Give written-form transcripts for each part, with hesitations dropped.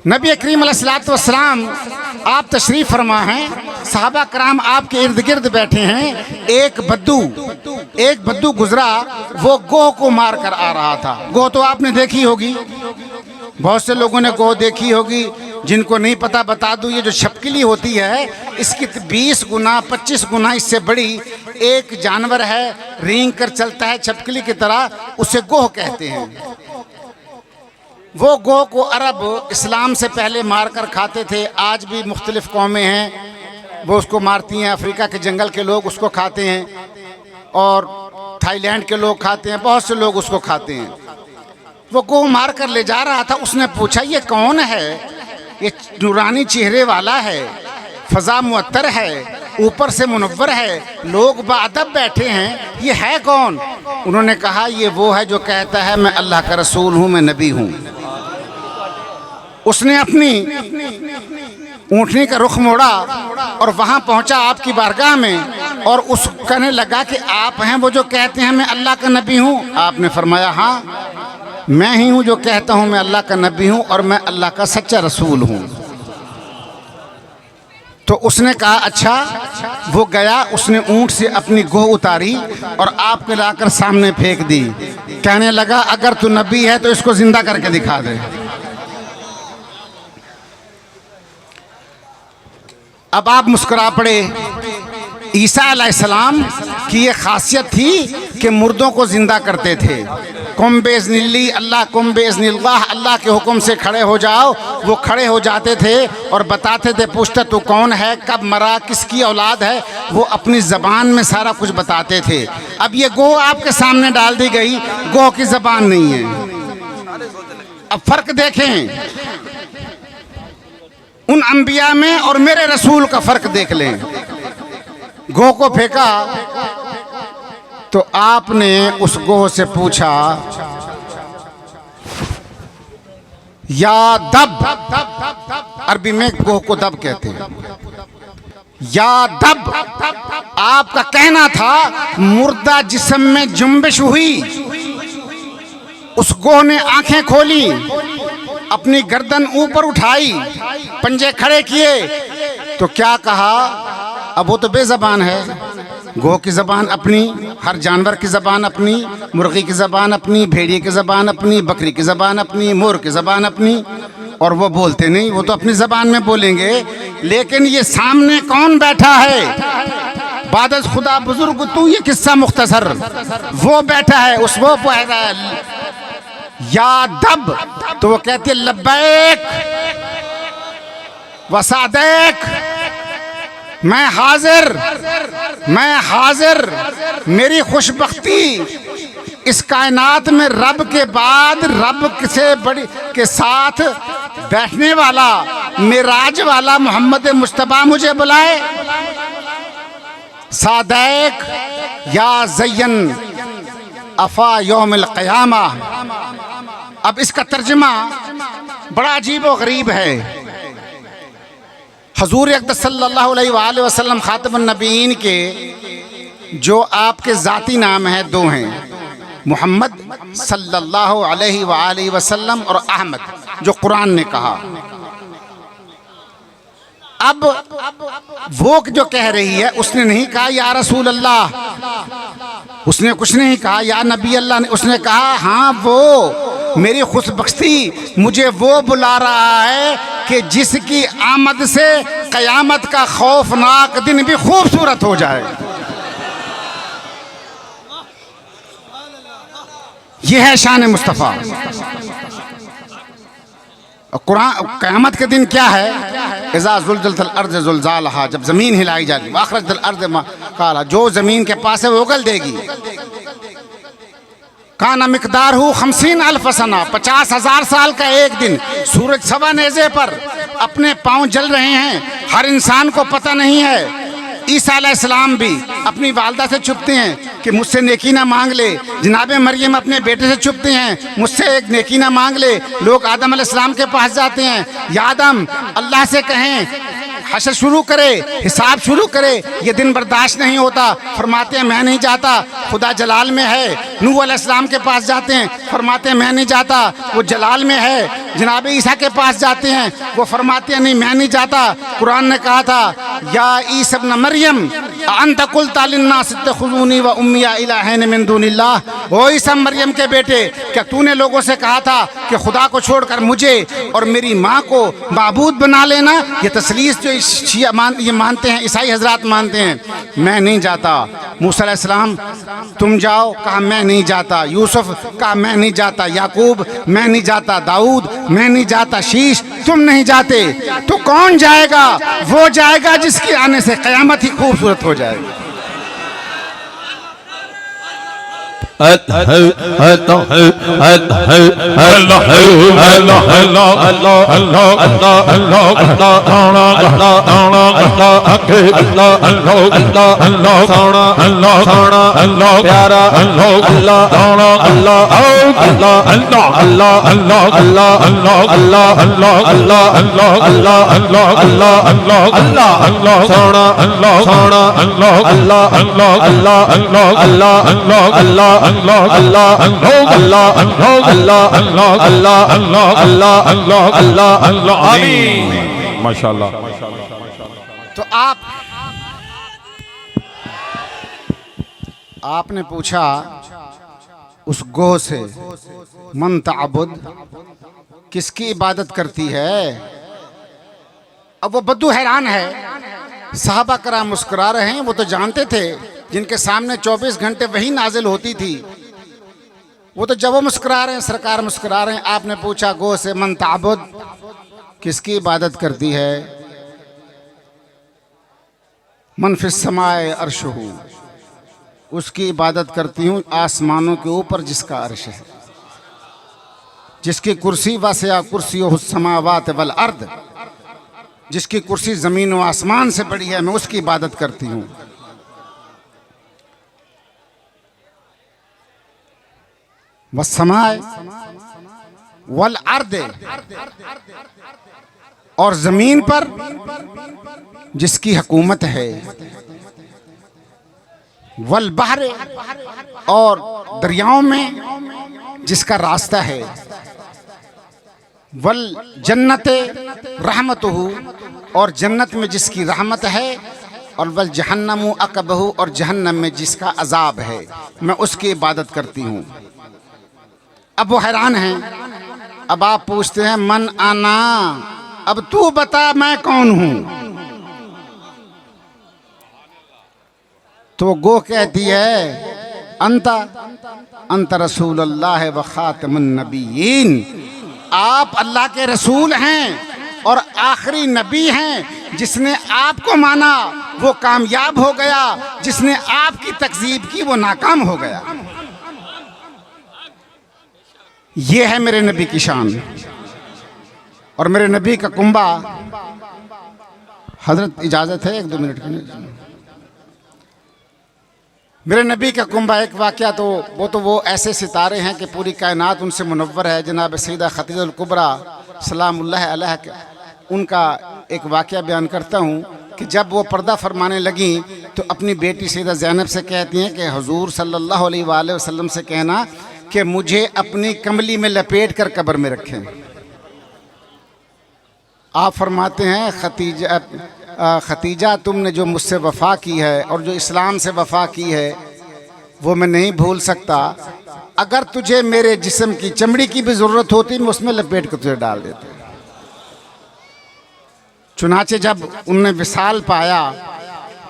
नबी करीम अलैहिस्सलाम आप तशरीफ़ फरमा हैं, सहाबा कराम आपके इर्द गिर्द बैठे हैं। एक बद्दू गुजरा, वो गोह को मार कर आ रहा था। गोह तो आपने देखी होगी, बहुत से लोगों ने गोह देखी होगी। जिनको नहीं पता बता दूं, ये जो छपकली होती है इसकी 20 गुना 25 गुना इससे बड़ी एक जानवर है, रेंग कर चलता है छपकली की तरह, उसे गोह कहते हैं। वो गोह को अरब इस्लाम से पहले मार कर खाते थे। आज भी मुख्तलिफ कौमें हैं वो उसको मारती हैं। अफ्रीका के जंगल के लोग उसको खाते हैं और थाईलैंड के लोग खाते हैं, बहुत से लोग उसको खाते हैं। वो गोह मार कर ले जा रहा था। उसने पूछा, ये कौन है? ये नूरानी चेहरे वाला है, फ़ज़ा मुअत्तर है, ऊपर से मुनव्वर है, लोग बाअदब बैठे हैं, ये है कौन? उन्होंने कहा, ये वो है जो कहता है मैं अल्लाह का रसूल हूँ, मैं नबी हूँ। उसने अपनी ऊँटनी का रुख मोड़ा और वहाँ पहुँचा आपकी बारगाह में और उस कहने लगा कि आप हैं वो जो कहते हैं मैं अल्लाह का नबी हूँ? आपने फरमाया, हाँ मैं ही हूँ जो कहता हूँ मैं अल्लाह का नबी हूँ और मैं अल्लाह का सच्चा रसूल हूँ। तो उसने कहा अच्छा। वो गया, उसने ऊँट से अपनी गोह उतारी और आपके लाकर सामने फेंक दी। कहने लगा, अगर तू नबी है तो इसको जिंदा करके दिखा दे। अब आप मुस्कुरा पड़े। ईसा अलैहिस्सलाम की ये खासियत थी कि मुर्दों को जिंदा करते थे। कुम बेज़निल्लाह, अल्लाह कुम बेज़निल्लाह, अल्लाह के हुक्म से खड़े हो जाओ। वो खड़े हो जाते थे और बताते थे, पूछते तू कौन है, कब मरा, किसकी औलाद है, वो अपनी ज़बान में सारा कुछ बताते थे। अब ये गोह आपके सामने डाल दी गई, गोह की ज़बान नहीं है। अब फ़र्क देखें उन अंबिया में और मेरे रसूल का फ़र्क देख लें। गोह को फेंका तो आपने उस गोह से पूछा, या दब, अरबी में गोह को दब कहते हैं, या दब। आपका कहना था मुर्दा जिस्म में जुम्बिश हुई। उस गोह ने आंखें खोली, अपनी गर्दन ऊपर उठाई, पंजे खड़े किए तो क्या कहा? अब वो तो बेज़बान है। गोह की ज़बान अपनी, हर जानवर की ज़बान अपनी, मुर्गी की ज़बान अपनी, भेड़िए की ज़बान अपनी, बकरी की ज़बान अपनी, मोर की ज़बान अपनी, और वो बोलते नहीं, वो तो अपनी ज़बान में बोलेंगे। लेकिन ये सामने कौन बैठा है? बादल खुदा बुजुर्ग तू, ये किस्सा मुख्तसर, वो बैठा है, उस वो पहरा या दब। तो वो कहती है लब्बैक व सादैक, मैं हाजिर। मेरी खुशबख्ती इस कायनात में रब के बाद रब से बड़ी के साथ बैठने वाला मिराज वाला मोहम्मद मुस्तफ़ा मुझे बुलाए। सादैक या ज़य्यन अफ़ा यौमिल क़यामा। अब इसका तर्जुमा बड़ा अजीब व गरीब है। हजूर अक़दस सल्लल्लाहु अलैहि वसल्लम ख़ातमुन नबीयीन के जो आपके ज़ाती नाम हैं, दो हैं, मोहम्मद सल्लल्लाहु अलैहि वसल्लम और अहमद, जो कुरान ने कहा। अब वो जो कह रही है, उसने नहीं कहा या रसूल अल्लाह, उसने कुछ नहीं कहा या नबी अल्लाह, उसने कहा हाँ वो मेरी खुशबख्ती मुझे वो बुला रहा है कि जिसकी आमद से क़यामत का खौफनाक दिन भी खूबसूरत हो जाए। यह है शान मुस्तफ़ा। कुरान क़यामत के दिन क्या है? इज़ा ज़ुल्ज़िलतिल अर्ज़ ज़ुल्ज़ालहा, जब ज़मीन हिलाई जाएगी, वअख़रजतिल अर्ज़ मक़ालहा, जो ज़मीन के पास है वो उगल देगी। काना मिक़दारुहु 50,000 सना, 50,000 साल का एक दिन। सूरज सवा नेज़े पर, अपने पाँव जल रहे हैं, हर इंसान को पता नहीं है। ईसा अलैहिस्सलाम भी अपनी वालदा से छुपते हैं कि मुझसे नेकी ना मांग ले। जनाब मरियम अपने बेटे से छुपते हैं, मुझसे एक नेकी ना मांग ले। लोग आदम अलैहिस्सलाम के पास जाते हैं, या आदम अल्लाह से कहें हशर शुरू करे, हिसाब शुरू करे, ये दिन बर्दाश्त नहीं होता। फरमाते हैं मैं नहीं जाता, खुदा जलाल में है। नूह अलैहिस्सलाम के पास जाते हैं, फरमाते हैं मैं नहीं जाता, वो जलाल में है। जनाब ईसा के पास जाते हैं, वो फरमाते हैं नहीं मैं नहीं जाता। कुरान ने कहा था या ईसा इब्न मरियम अंत कुल्ता लिन्नास इत्तखुज़ूनी व उम्मिया इलाहैन मिन दूनिल्लाह। ओ ईसा मरियम के बेटे, क्या तूने लोगों से कहा था कि खुदा को छोड़कर मुझे और मेरी माँ को माबूद बना लेना? ये तसलीस जो शिया ये मानते हैं, ईसाई हजरात मानते हैं। मैं नहीं जाता। मूसा अलैहिस्सलाम तुम जाओ, कहा मैं नहीं जाता। यूसुफ कहा मैं नहीं जाता। याकूब मैं नहीं जाता। दाऊद मैं नहीं जाता। शीश तुम नहीं जाते। तो कौन जाएगा? वो जाएगा जिसके आने से क़यामत ही खूबसूरत हो जाएगी। अल्लाह अल्लाह अल्लाह अल्लाह अल्लाह अल्लाह अल्लाह अल्लाह अल्लाह अल्लाह अल्लाह अल्लाह आमीन। माशाअल्लाह। तो आपने पूछा उस गो से मन ताबुद, किसकी इबादत करती है? अब वो बद्दू हैरान है। सहाबा कराम मुस्कुरा रहे हैं। वो तो जानते थे जिनके सामने 24 घंटे वही नाजिल होती थी, वो तो जब वो मुस्कुरा रहे हैं, सरकार मुस्कुरा रहे हैं। आपने पूछा गो से मन ताबुद, किसकी इबादत करती है? मन फिस समाए अर्शहू, उसकी इबादत करती हूँ आसमानों के ऊपर जिसका अर्श है, जिसकी कुर्सी वसिया कुर्सी समावात वल अर्द, जिसकी कुर्सी ज़मीन व आसमान से बड़ी है, मैं उसकी इबादत करती हूँ। वस्समाए वल अर्द, और ज़मीन पर जिसकी हुकूमत है, वल बहर, और दरियाओं में जिसका रास्ता है, वल जन्नत रहमतहू, और जन्नत में जिसकी रहमत है, और वल जहन्नमु अकबहू, और जहन्नम में जिसका अजाब है, मैं उसकी इबादत करती हूँ। अब वो हैरान हैं। अब आप पूछते हैं मन आना, अब तू बता मैं कौन हूँ? तो गो कहती है अंत रसूलुल्लाह व खातमुन नबीयीन, आप अल्लाह के रसूल हैं और आखिरी नबी हैं। जिसने आपको माना वो कामयाब हो गया, जिसने आपकी तकज़ीब की वो नाकाम हो गया। ये है मेरे नबी की शान। और मेरे नबी का कुंबा, हजरत इजाज़त है 1-2 मिनट की? मेरे नबी का कुंबा एक वाक़या, तो वो ऐसे सितारे हैं कि पूरी कायनात उनसे मुनव्वर है। जनाब सैयदा खदीजतुल कुबरा सलामुल्लाह अलैहा, उनका एक वाक़या बयान करता हूँ कि जब वो पर्दा फरमाने लगी तो अपनी बेटी सैयदा ज़ैनब से कहती हैं कि हुज़ूर सल्लल्लाहु अलैहि वसल्लम से कहना कि मुझे अपनी कमली में लपेट कर कब्र में रखें। आप फरमाते हैं खतीजा तुमने जो मुझसे वफ़ा की है और जो इस्लाम से वफ़ा की है वो मैं नहीं भूल सकता। अगर तुझे मेरे जिस्म की चमड़ी की भी ज़रूरत होती मैं उसमें लपेट कर तुझे डाल देता। चुनाचे जब उनने विसाल पाया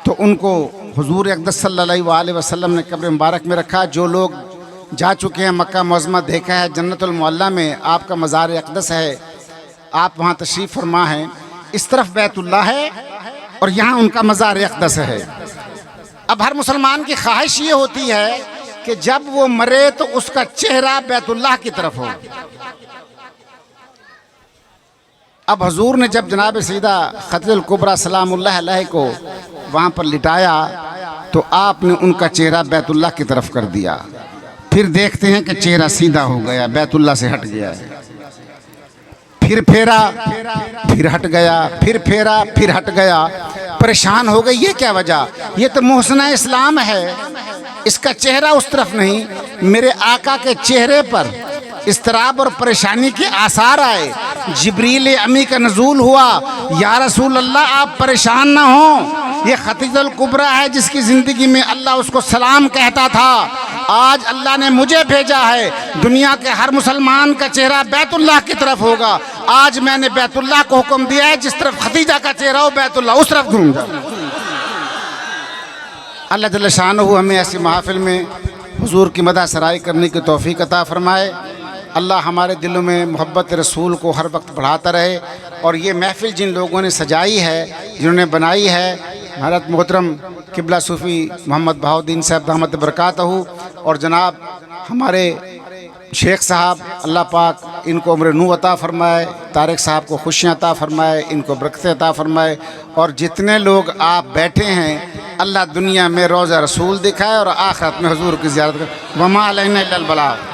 तो उनको हुजूर अक़दस सल्लल्लाहु अलैहि वसल्लम ने कब्र मुबारक में रखा। जो लोग जा चुके हैं मक्का मुअज़्ज़मा देखा है, जन्नतुल मुअल्ला में आपका मज़ार अक़दस है, आप वहाँ तशरीफ़ फरमा हैं। इस तरफ बैतुल्लाह है और यहाँ उनका मज़ार अक़दस है। अब हर मुसलमान की ख्वाहिश ये होती है कि जब वो मरे तो उसका चेहरा बैतुल्लाह की तरफ हो। अब हुजूर ने जब जनाब सैयदा खदीजतुल कुबरा सलामुल्लाह अलैहा को वहाँ पर लिटाया तो आपने उनका चेहरा बैतुल्लाह की तरफ कर दिया। फिर देखते हैं कि चेहरा सीधा हो गया, बैतुल्लाह से हट गया है। फिर फेरा, फिर हट गया, फिर फेरा, फिर हट गया। परेशान हो गई, ये क्या वजह? ये तो मोहसिना इस्लाम है, इसका चेहरा उस तरफ नहीं। मेरे आका के चेहरे पर इस्तराब और परेशानी के आसार आए। जिब्रील अमी का नज़ूल हुआ, या रसूल अल्लाह आप परेशान ना हो, ये खतीजुल कुबरा है जिसकी ज़िंदगी में अल्लाह उसको सलाम कहता था। आज अल्लाह ने मुझे भेजा है, दुनिया के हर मुसलमान का चेहरा बैतुल्लाह की तरफ होगा। आज मैंने बैतुल्लाह को हुक्म दिया है, जिस तरफ खतीजा का चेहरा हो बैतुल्लाह उस तरफ घूम जा। अल्लाह जल्ल शानहू हमें ऐसी महफिल में हुजूर की मदह सराई करने की तौफीक अता फरमाए। अल्लाह हमारे दिलों में मोहब्बत रसूल को हर वक्त बढ़ाता रहे। और ये महफिल जिन लोगों ने सजाई है, जिन्होंने बनाई है, हज़रत मोहतरम किबला सूफ़ी मोहम्मद बहाउद्दीन साहब दामत बरकातहू और जनाब हमारे शेख साहब, अल्लाह पाक इनको उम्र नू अता फ़रमाए, तारिक साहब को खुशियाँ अता फ़रमाए, इनको बरकतें अता फ़रमाए। और जितने लोग आप बैठे हैं, अल्लाह दुनिया में रोज़ा रसूल दिखाए और आखिरत में हुजूर की ज़ियारत करे। वमा अलैना इल्लल बलाग।